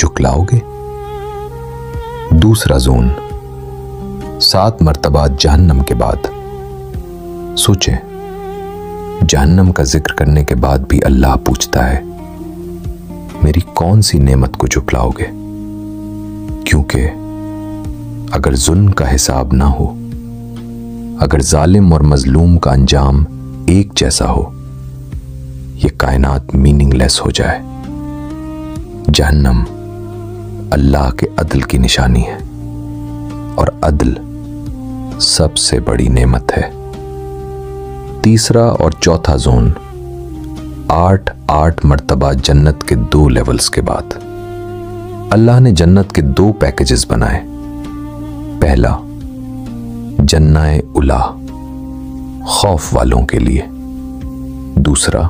झुकलाओगे? दूसरा जोन, 7 मर्तबा जहन्नम के बाद। सोचें, जहन्नम का जिक्र करने के बाद भी अल्लाह पूछता है, मेरी कौन सी नेमत को झुकलाओगे? क्योंकि अगर जुल्म का हिसाब ना हो, अगर जालिम और मजलूम का अंजाम एक जैसा हो, ये कायनात मीनिंगलेस हो जाए। जहन्नम अल्लाह के अदल की निशानी है, और अदल सबसे बड़ी नेमत है। तीसरा और चौथा जोन, 8 मर्तबा जन्नत के 2 लेवल्स के बाद। अल्लाह ने जन्नत के 2 पैकेजेस बनाए। पहला, जन्नाए उला, खौफ वालों के लिए। दूसरा,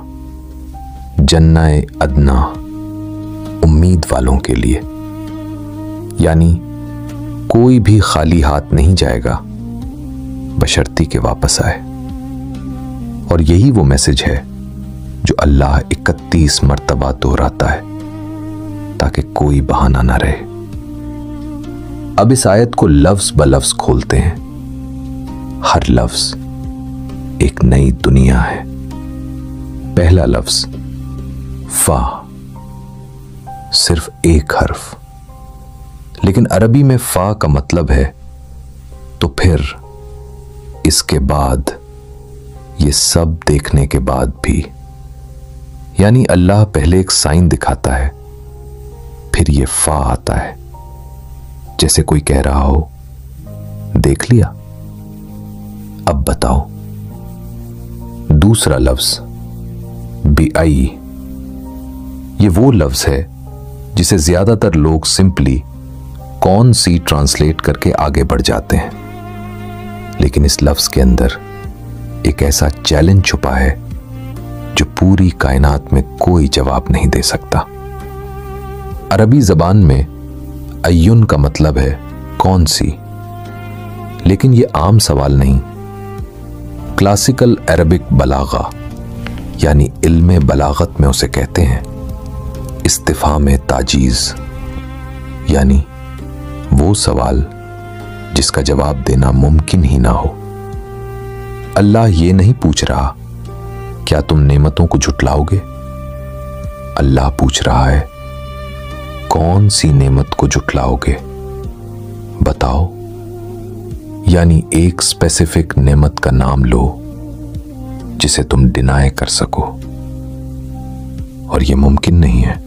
जन्नाए अदना, उम्मीद वालों के लिए। यानी कोई भी खाली हाथ नहीं जाएगा बशर्ती के वापस आए। और यही वो मैसेज है जो अल्लाह 31 मर्तबा दोहराता है, ताकि कोई बहाना ना रहे। अब इस आयत को लफ्ज ब लफ्ज खोलते हैं। हर लफ्ज एक नई दुनिया है। पहला लफ्ज फा, सिर्फ एक हर्फ, लेकिन अरबी में फा का मतलब है तो फिर इसके बाद, ये सब देखने के बाद भी। यानी अल्लाह पहले एक साइन दिखाता है, फिर ये फा आता है, जैसे कोई कह रहा हो, देख लिया, अब बताओ। दूसरा लफ्ज बिआई, ये वो लफ्ज है जिसे ज्यादातर लोग सिंपली कौन सी ट्रांसलेट करके आगे बढ़ जाते हैं, लेकिन इस लफ्ज के अंदर एक ऐसा चैलेंज छुपा है जो पूरी कायनात में कोई जवाब नहीं दे सकता। अरबी जबान में अय्युन का मतलब है कौन सी, लेकिन यह आम सवाल नहीं। क्लासिकल अरबिक बलागा यानी इल्मे बलागत में उसे कहते हैं इस्तिफाम ताजीज, यानी वो सवाल जिसका जवाब देना मुमकिन ही ना हो। अल्लाह ये नहीं पूछ रहा क्या तुम नेमतों को झुटलाओगे, अल्लाह पूछ रहा है कौन सी नेमत को झुटलाओगे, बताओ। यानी एक स्पेसिफिक नेमत का नाम लो जिसे तुम डिनाय कर सको, और यह मुमकिन नहीं है।